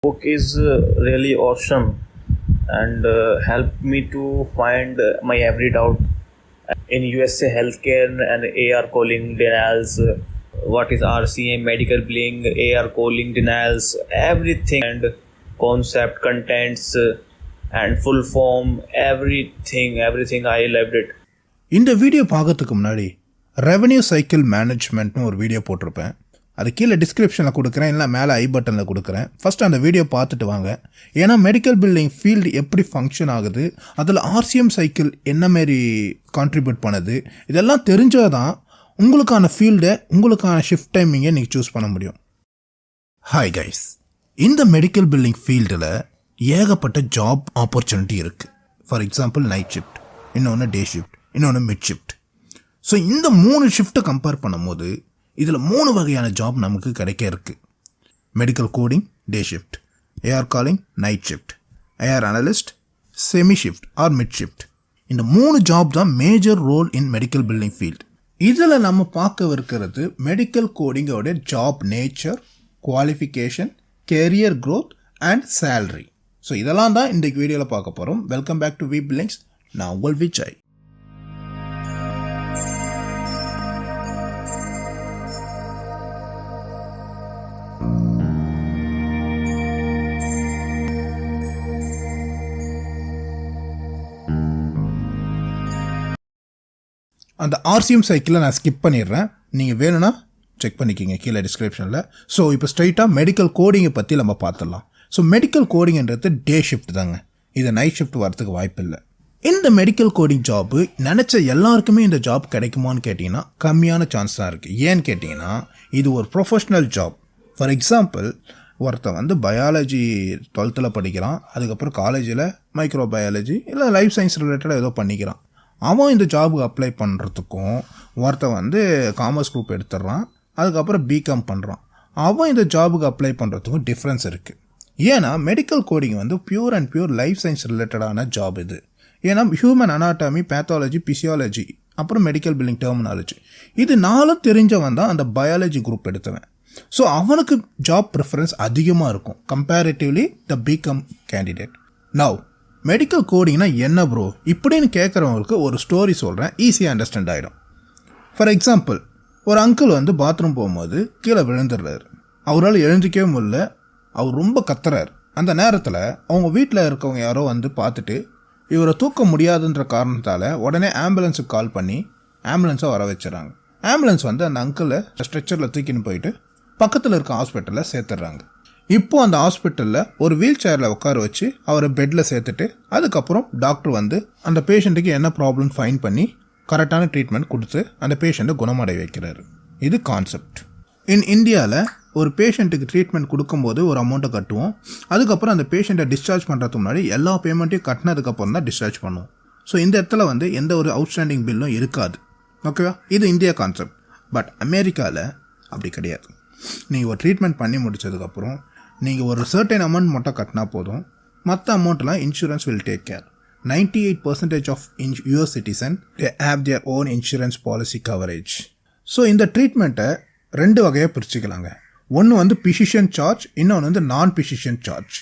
Book is really awesome and helped me to find my every doubt in USA healthcare and AR calling denials. What is RCA medical billing, AR calling denials, everything and concept contents and full form, everything I loved it. இந்த video பார்க்கறதுக்கு முன்னாடி revenue cycle மேனேஜ்மெண்ட்னு ஒரு video போட்டிருப்பேன். அது கீழே டிஸ்கிரிப்ஷனில் கொடுக்குறேன், இல்லை மேலே ஐ பட்டனில் கொடுக்குறேன். ஃபஸ்ட்டு அந்த வீடியோ பார்த்துட்டு வாங்க. ஏன்னா மெடிக்கல் பில்டிங் ஃபீல்டு எப்படி ஃபங்க்ஷன் ஆகுது, அதில் ஆர்சிஎம் சைக்கிள் என்ன மாரி கான்ட்ரிபியூட் பண்ணுது, இதெல்லாம் தெரிஞ்சால் தான் உங்களுக்கான ஃபீல்டை, உங்களுக்கான ஷிஃப்ட் டைமிங்கை நீங்கள் சூஸ் பண்ண முடியும். ஹாய் கைஸ், இந்த மெடிக்கல் பில்டிங் ஃபீல்டில் ஏகப்பட்ட ஜாப் ஆப்பர்ச்சுனிட்டி இருக்குது. ஃபார் எக்ஸாம்பிள் நைட் ஷிஃப்ட், இன்னொன்று டே ஷிஃப்ட், இன்னொன்று மிட் ஷிஃப்ட். ஸோ இந்த 3 ஷிஃப்ட்டை கம்பேர் பண்ணும்போது இதில் 3 வகையான ஜாப் நமக்கு கிடைக்க இருக்குது. Medical coding day shift, AR calling night shift, AR analyst semi shift or mid shift. இந்த 3 ஜாப் தான் major role in medical billing field. இதில் நம்ம பார்க்கவிருக்கிறது மெடிக்கல் கோடிங்கோட job nature, qualification, career growth and salary. So இதெல்லாம் தான் இந்த வீடியோவில் பார்க்க போகிறோம். Welcome back to V billings. நான் உங்கள் விஜய். அந்த ஆர்சிஎம் சைக்கிளை நான் ஸ்கிப் பண்ணிடுறேன். நீங்கள் வேணும்னா செக் பண்ணிக்கிங்க கீழே டிஸ்கிரிப்ஷனில். ஸோ இப்போ ஸ்ட்ரைட்டாக மெடிக்கல் கோடிங்கை பற்றி நம்ம பார்த்துடலாம். ஸோ மெடிக்கல் கோடிங்கிறது டே ஷிஃப்ட் தாங்க. இது நைட் ஷிஃப்ட் வரதுக்கு வாய்ப்பு இல்லை. இந்த மெடிக்கல் கோடிங் ஜாப்பு நினச்ச எல்லாருக்குமே இந்த ஜாப் கிடைக்குமான்னு கேட்டிங்கன்னா கம்மியான சான்ஸ் தான் இருக்குது. ஏன்னு கேட்டிங்கன்னா இது ஒரு ப்ரொஃபஷ்னல் ஜாப். ஃபார் எக்ஸாம்பிள், ஒருத்தன் பயாலஜி 12th படிக்கிறான், அதுக்கப்புறம் காலேஜில் மைக்ரோ பயாலஜி இல்லை லைஃப் சயின்ஸ் ரிலேட்டடாக ஏதோ பண்ணிக்கிறான். அவன் இந்த ஜாபுக்கு அப்ளை பண்ணுறதுக்கும் ஒருத்தன் காமர்ஸ் குரூப் எடுத்துடுறான், அதுக்கப்புறம் பிகாம் பண்ணுறான், அவன் இந்த ஜாபுக்கு அப்ளை பண்ணுறதுக்கும் டிஃப்ரென்ஸ் இருக்குது. ஏன்னா medical coding pure and pure life science ரிலேட்டடான ஜாப் இது. ஏன்னா ஹியூமன் அனாட்டமி, பேத்தாலஜி, பிசியாலஜி, அப்புறம் மெடிக்கல் பில்டிங் டெர்மினாலஜி, இது 4 தெரிஞ்சவன் தான் அந்த பயாலஜி குரூப் எடுத்தவன். ஸோ அவனுக்கு ஜாப் ப்ரிஃபரன்ஸ் அதிகமாக இருக்கும் கம்பேரிட்டிவ்லி த பிகாம் கேண்டிடேட். நவ் மெடிக்கல் கோடிங்னா என்ன ப்ரோ இப்படின்னு கேட்குறவங்களுக்கு ஒரு ஸ்டோரி சொல்கிறேன், ஈஸியாக அண்டர்ஸ்டாண்ட் ஆகிடும். ஃபார் எக்ஸாம்பிள், ஒரு அங்கிள் பாத்ரூம் போகும்போது கீழே விழுந்துடுறாரு. அவரால் எழுந்திக்கவே முடியல, அவர் ரொம்ப கத்துறாரு. அந்த நேரத்தில் அவங்க வீட்டில் இருக்கவங்க யாரோ பார்த்துட்டு இவரை தூக்க முடியாதுன்ற காரணத்தால் உடனே ஆம்புலன்ஸுக்கு கால் பண்ணி ஆம்புலன்ஸை வர வச்சுறாங்க. ஆம்புலன்ஸ் அந்த அங்கிளை ஸ்ட்ரெச்சரில் தூக்கின்னு போயிட்டு பக்கத்தில் இருக்க ஹாஸ்பிட்டலில் சேர்த்துடுறாங்க. இப்போது அந்த ஹாஸ்பிட்டலில் ஒரு வீல் சேரில் உட்கார வச்சு அவரை பெட்டில் சேர்த்துட்டு அதுக்கப்புறம் டாக்டர் அந்த பேஷண்ட்டுக்கு என்ன ப்ராப்ளம் ஃபைன் பண்ணி கரெக்டான ட்ரீட்மெண்ட் கொடுத்து அந்த பேஷண்ட்டை குணமடைய வைக்கிறாரு. இது கான்செப்ட். இன் இந்தியாவில் ஒரு பேஷண்ட்டுக்கு ட்ரீட்மெண்ட் கொடுக்கும்போது ஒரு அமௌண்ட்டை கட்டுவோம். அதுக்கப்புறம் அந்த பேஷண்ட்டை டிஸ்சார்ஜ் பண்ணுறதுக்கு முன்னாடி எல்லா பேமெண்ட்டையும் கட்டினதுக்கப்புறம் தான் டிஸ்சார்ஜ் பண்ணுவோம். ஸோ இந்த இடத்துல எந்த ஒரு அவுட்ஸ்டாண்டிங் பில்லும் இருக்காது. ஓகேவா? இது இந்தியா கான்செப்ட். பட் அமெரிக்காவில் அப்படி கிடையாது. நீங்கள் ஒரு ட்ரீட்மெண்ட் பண்ணி முடித்ததுக்கப்புறம் நீங்கள் ஒரு சர்டைன் அமௌண்ட் மட்டும் கட்டினா போதும், மற்ற அமௌண்ட்லாம் insurance will take care. 98% of US citizen they have their own insurance policy coverage. So இந்த ட்ரீட்மெண்ட்டை 2 வகையாக பிரிச்சுக்கலாங்க. ஒன்று பிசிஷியன் சார்ஜ், இன்னொன்று non physician charge.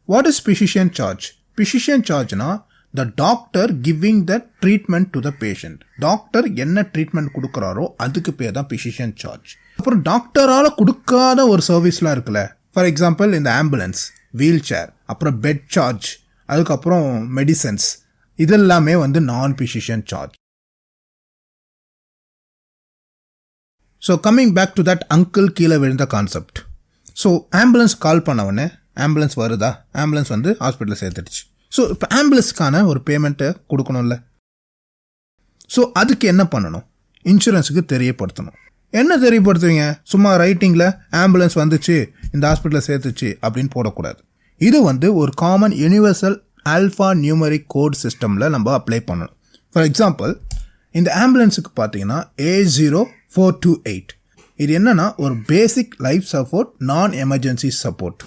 What is physician charge? Physician சார்ஜ்னா the doctor giving the treatment to the patient. Doctor என்ன treatment கொடுக்குறாரோ அதுக்கு பேர் தான் பிசிஷியன் சார்ஜ். அப்புறம் டாக்டரால் கொடுக்காத ஒரு சர்வீஸ்லாம் இருக்குல்ல, ஃபார் எக்ஸாம்பிள் இந்த ஆம்புலன்ஸ், வீல் சேர், அப்புறம் பெட் சார்ஜ், அதுக்கப்புறம் மெடிசன்ஸ், இதெல்லாமே non physician charge. So coming back to that uncle கீழே விழுந்த கான்செப்ட். ஸோ ஆம்புலன்ஸ் கால் பண்ணவொடனே ஆம்புலன்ஸ் வருதா, ஆம்புலன்ஸ் ஹாஸ்பிட்டலில் சேர்த்துடுச்சு. ஸோ இப்போ ஆம்புலன்ஸ்க்கான ஒரு பேமெண்ட்டை கொடுக்கணும்ல. ஸோ அதுக்கு என்ன பண்ணணும்? இன்சூரன்ஸுக்கு தெரியப்படுத்தணும். என்ன தெரியப்படுத்துவீங்க? சும்மா ரைட்டிங்கில் ஆம்புலன்ஸ் வந்துச்சு, இந்த ஹாஸ்பிட்டலில் சேர்த்துச்சு அப்படின்னு போடக்கூடாது. இது ஒரு common universal alphanumeric code சிஸ்டமில் நம்ம அப்ளை பண்ணணும். ஃபார் எக்ஸாம்பிள், இந்த ஆம்புலன்ஸுக்கு பார்த்தீங்கன்னா A0428. இது என்னன்னா ஒரு பேசிக் லைஃப் சப்போர்ட், நான் எமர்ஜென்சி சப்போர்ட்.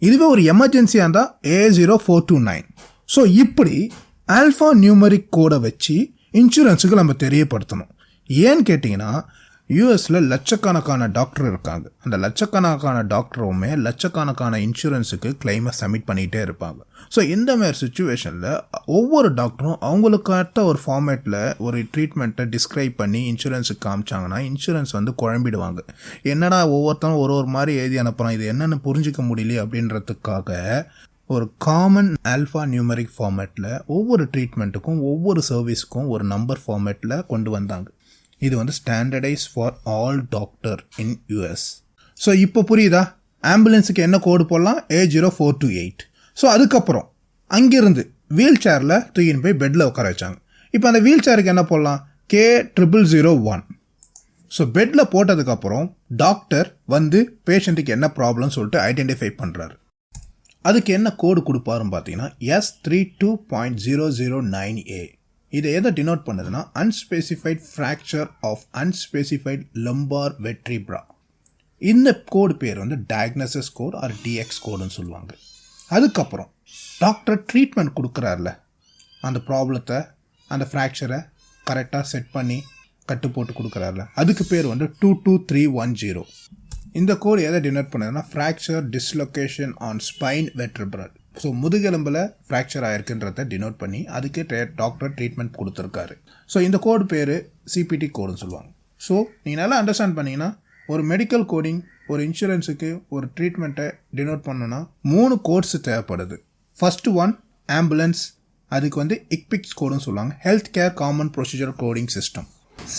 இதுவே ஒரு எமர்ஜென்சியாக இருந்தால் A0429. ஸோ இப்படி ஆல்ஃபா நியூமரிக் கோடை வச்சு இன்சூரன்ஸுக்கு நம்ம தெரியப்படுத்தணும். ஏன்னு கேட்டிங்கன்னா யூஎஸில் லட்சக்கணக்கான டாக்டர் இருக்காங்க. அந்த லட்சக்கணக்கான டாக்டருமே லட்சக்கணக்கான இன்சூரன்ஸுக்கு கிளைமை சப்மிட் பண்ணிகிட்டே இருப்பாங்க. ஸோ இந்த மாதிரி சுச்சுவேஷனில் ஒவ்வொரு டாக்டரும் அவங்களுக்காட்ட ஒரு ஃபார்மேட்டில் ஒரு ட்ரீட்மெண்ட்டை டிஸ்கிரைப் பண்ணி இன்சூரன்ஸுக்கு காமிச்சாங்கன்னா இன்சூரன்ஸ் வந்து குழம்பிடுவாங்க. என்னடா ஒவ்வொருத்தரும் ஒரு மாதிரி எழுதி அனுப்புகிறான், இது என்னென்னு புரிஞ்சிக்க முடியல அப்படின்றதுக்காக ஒரு காமன் ஆல்ஃபா நியூமரிக் ஃபார்மேட்டில் ஒவ்வொரு ட்ரீட்மெண்ட்டுக்கும் ஒவ்வொரு சர்வீஸுக்கும் ஒரு நம்பர் ஃபார்மேட்டில் கொண்டு வந்தாங்க. இது வந்து standardise for all doctor in US. So இப்போ புரியுதா, ஆம்புலன்ஸுக்கு என்ன கோடு போடலாம், A0428. ஸோ அதுக்கப்புறம் அங்கேருந்து வீல் சேரில் தூக்கின்னு போய் பெட்டில் உட்கார வச்சாங்க. இப்போ அந்த வீல் சேருக்கு என்ன போடலாம், K0001. ஸோ பெட்டில் போட்டதுக்கப்புறம் டாக்டர் வந்து பேஷண்ட்டுக்கு என்ன ப்ராப்ளம்னு சொல்லிட்டு ஐடென்டிஃபை பண்ணுறாரு. அதுக்கு என்ன கோடு கொடுப்பாருன்னு பார்த்தீங்கன்னா S32.009A. இதை எதை டினோட் பண்ணுதுன்னா unspecified fracture of unspecified lumbar vertebra. இந்த கோடு பேர் வந்து டயக்னோசிஸ் கோட் ஆர் டிஎக்ஸ் கோடுன்னு சொல்லுவாங்க. அதுக்கப்புறம் டாக்டர் ட்ரீட்மெண்ட் கொடுக்குறாருல, அந்த ப்ராப்ளத்தை அந்த ஃப்ராக்சரை கரெக்டாக செட் பண்ணி கட்டு போட்டு கொடுக்குறாருல, அதுக்கு பேர் வந்து 22310. இந்த கோடு எதை டினோட் பண்ணுதுன்னா fracture dislocation on spine vertebral. So முதுகெலும்பில் ஃப்ராக்சர் ஆகிருக்குன்றதை டினோட் பண்ணி அதுக்கு டாக்டர் ட்ரீட்மெண்ட் கொடுத்துருக்காரு. ஸோ இந்த கோடு பேர் சிபிடி கோடுன்னு சொல்லுவாங்க. ஸோ நீங்கள் நல்லா அண்டர்ஸ்டாண்ட் பண்ணிங்கன்னா ஒரு மெடிக்கல் கோடிங் ஒரு இன்சூரன்ஸுக்கு ஒரு ட்ரீட்மெண்ட்டை டினோட் பண்ணணுன்னா 3 கோட்ஸ் தேவைப்படுது. ஃபஸ்ட்டு ஒன் ஆம்புலன்ஸ், அதுக்கு வந்து இக்பிக்ஸ் கோடுன்னு சொல்லுவாங்க, health care common procedure coding system.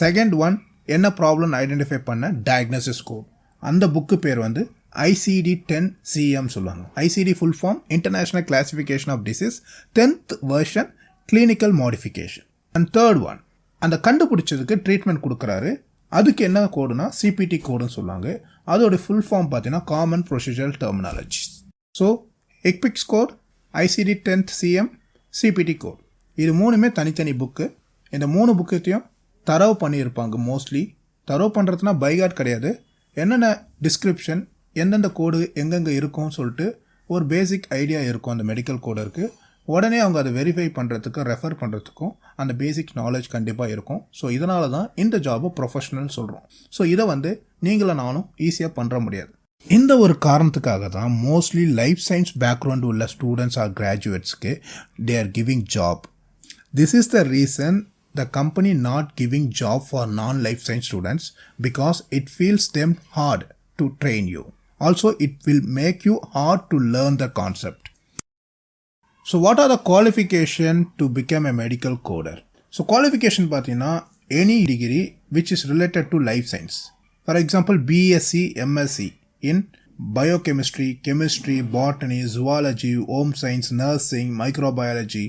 Second one என்ன ப்ராப்ளம் ஐடென்டிஃபை பண்ண டயக்னோசிஸ் கோட். அந்த புக்கு பேர் வந்து ICD-10-CM சொல்லுவாங்க. ICD full form international classification of disease 10th version clinical modification. And third one அந்த கண்டுபிடிச்சதுக்கு ட்ரீட்மெண்ட் கொடுக்குறாரு, அதுக்கு என்ன கோடுனா சிபிடி கோடுன்னு சொல்லுவாங்க. அதோட ஃபுல் ஃபார்ம் பார்த்தீங்கன்னா common procedural terminology. So HCPCS code, ICD-10-CM, CPT code, இது 3மே தனித்தனி புக்கு. இந்த 3 புக்கத்தையும் தரவு பண்ணியிருப்பாங்க. மோஸ்ட்லி தரவு பண்ணுறதுனா பைகாட் கிடையாது, என்னென்ன டிஸ்கிரிப்ஷன் எந்தெந்த கோடு எங்கெங்கே இருக்கும்னு சொல்லிட்டு ஒரு பேசிக் ஐடியா இருக்கும் அந்த மெடிக்கல் கோடருக்கு. உடனே அவங்க அதை வெரிஃபை பண்ணுறதுக்கும் ரெஃபர் பண்ணுறதுக்கும் அந்த பேசிக் நாலேஜ் கண்டிப்பாக இருக்கும். ஸோ இதனால தான் இந்த ஜாபை ப்ரொஃபஷனல் சொல்கிறோம். ஸோ இதை வந்து நீங்களும் நானும் ஈஸியாக பண்ணுற முடியாது. இந்த ஒரு காரணத்துக்காக தான் மோஸ்ட்லி லைஃப் சயின்ஸ் பேக்ரவுண்ட் உள்ள ஸ்டூடெண்ட்ஸ் ஆர் கிராஜுவேட்ஸ்க்கு they are giving job. This is the reason the company not giving job for non-life science students because it feels them hard to train you. Also, it will make you hard to learn the concept. So, what are the qualification to become a medical coder? So, qualification pathina any degree which is related to life science. For example, BSc, MSc in biochemistry, chemistry, botany, zoology, home science, nursing, microbiology.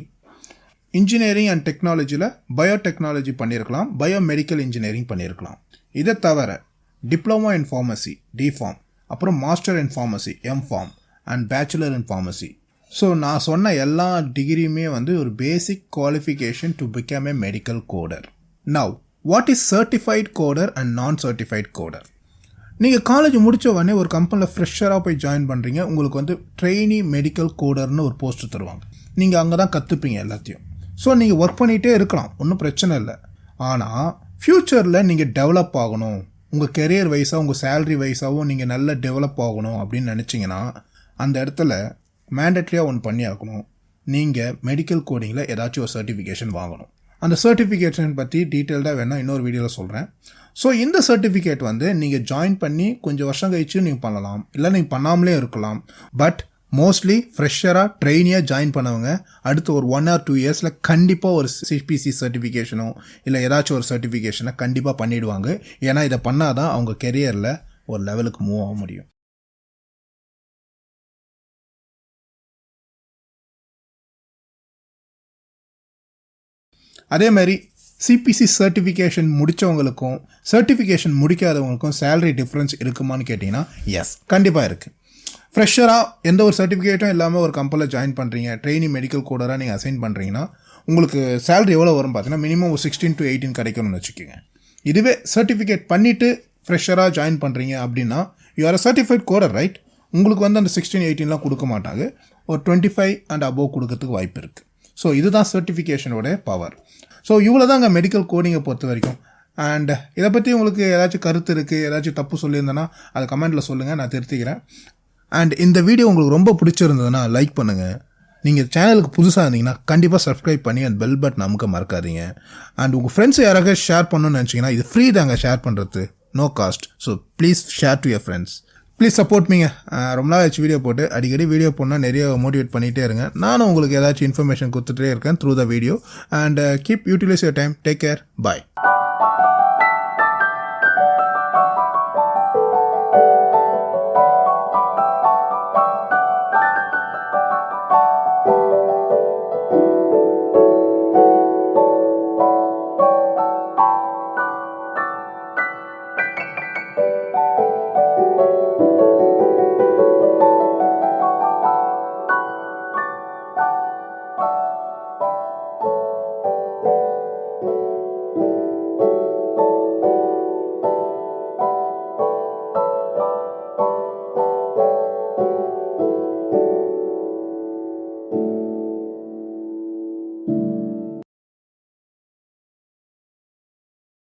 Engineering and டெக்னாலஜியில் biotechnology பண்ணியிருக்கலாம், biomedical engineering பண்ணியிருக்கலாம். இதை தவிர diploma in pharmacy deform, அப்புறம் master in pharmacy MPharm and bachelor in pharmacy. So நான் சொன்ன எல்லா டிகிரியுமே வந்து ஒரு பேசிக் qualification to become a medical coder. Now what is certified coder and நான் சர்டிஃபைட் கோடர்? நீங்கள் காலேஜ் முடித்த உடனே ஒரு கம்பெனியில் ஃப்ரெஷராக போய் ஜாயின் பண்ணுறீங்க, உங்களுக்கு வந்து ட்ரெயினி மெடிக்கல் கோடர்னு ஒரு போஸ்ட் தருவாங்க. நீங்கள் அங்கே தான் கற்றுப்பீங்க எல்லாத்தையும். ஸோ நீங்கள் ஒர்க் பண்ணிகிட்டே இருக்கலாம், ஒன்றும் பிரச்சனை இல்லை. ஆனால் ஃப்யூச்சரில் நீங்கள் டெவலப் ஆகணும், உங்கள் கெரியர் வைஸாக உங்கள் சேலரி வைஸாகவும் நீங்கள் நல்லா டெவலப் ஆகணும் அப்படின்னு நினச்சிங்கன்னா அந்த இடத்துல மேண்டட்ரியாக ஒன்று பண்ணி ஆகணும். நீங்கள் மெடிக்கல் கோடிங்கில் ஏதாச்சும் ஒரு சர்டிஃபிகேஷன் வாங்கணும். அந்த சர்டிஃபிகேஷன் பற்றி டீட்டெயில்டாக வேணால் இன்னொரு வீடியோவில் சொல்கிறேன். ஸோ இந்த சர்டிஃபிகேட் வந்து நீங்கள் ஜாயின் பண்ணி கொஞ்சம் வருஷம் கழிச்சு நீங்கள் பண்ணலாம், இல்லை நீங்கள் பண்ணாமலே இருக்கலாம். பட் மோஸ்ட்லி ஃப்ரெஷராக ட்ரெயினியாக ஜாயின் பண்ணவங்க அடுத்து ஒரு 1 or 2 இயர்ஸில் கண்டிப்பாக ஒரு சிபிசி சர்டிஃபிகேஷனோ இல்லை ஏதாச்சும் ஒரு சர்டிஃபிகேஷனை கண்டிப்பாக பண்ணிவிடுவாங்க. ஏன்னா இதை பண்ணால் தான் அவங்க கெரியரில் ஒரு லெவலுக்கு மூவ் ஆக முடியும். அதே மாதிரி சிபிசி சர்டிஃபிகேஷன் முடித்தவங்களுக்கும் சர்டிஃபிகேஷன் முடிக்காதவங்களுக்கும் சேலரி டிஃப்ரென்ஸ் இருக்குமான்னு கேட்டிங்கன்னா எஸ், கண்டிப்பாக இருக்குது. ஃப்ரெஷராக எந்த ஒரு சர்டிஃபிகேட்டும் இல்லாமல் ஒரு கம்பெனியில் ஜாயின் பண்ணுறீங்க, ட்ரெயினி மெடிக்கல் கோடராக நீங்கள் அசைன் பண்ணுறீங்கன்னா உங்களுக்கு சேலரி எவ்வளோ வரும் பார்த்தீங்கன்னா மினிமம் ஒரு 16 to 18 கிடைக்கணும்னு வச்சுக்கோங்க. இதுவே சர்டிஃபிகேட் பண்ணிவிட்டு ஃப்ரெஷராக ஜாயின் பண்ணுறீங்க அப்படின்னா you are a certified coder right, உங்களுக்கு வந்து அந்த 16-18 கொடுக்க மாட்டாங்க, ஒரு 25 and above கொடுக்கறதுக்கு வாய்ப்பு இருக்குது. ஸோ இதுதான் சர்டிஃபிகேஷனோட பவர். ஸோ இவ்வளோ தான் அங்கே மெடிக்கல் கோடிங்கை பொறுத்த வரைக்கும். அண்ட் இதை பற்றி உங்களுக்கு ஏதாச்சும் கருத்து இருக்குது, ஏதாச்சும் தப்பு சொல்லியிருந்தேன்னா அதை கமெண்ட்டில் சொல்லுங்கள், நான் திருத்திக்கிறேன். அண்ட் இந்த வீடியோ உங்களுக்கு ரொம்ப பிடிச்சிருந்ததுன்னா லைக் பண்ணுங்கள். நீங்கள் சேனலுக்கு புதுசாக இருந்தீங்கன்னா கண்டிப்பாக சப்ஸ்கிரைப் பண்ணி அந்த பெல் பட்டன் அமுக்க மறக்காதீங்க. அண்ட் உங்கள் ஃப்ரெண்ட்ஸ் யாராவது ஷேர் பண்ணணும்னு நினச்சிங்கன்னா இது ஃப்ரீ தாங்க ஷேர் பண்ணுறது, no cost. So please share to your friends. Please support மீங்க. ரொம்ப நாள் ஆச்சு வீடியோ போட்டு, அடிக்கடி வீடியோ போனால் நிறைய மோட்டிவேட் பண்ணிகிட்டே இருங்க. நானும் உங்களுக்கு ஏதாச்சும் இன்ஃபர்மேஷன் கொடுத்துட்டே இருக்கேன் through the video. And keep utilize your time. Take care. Bye.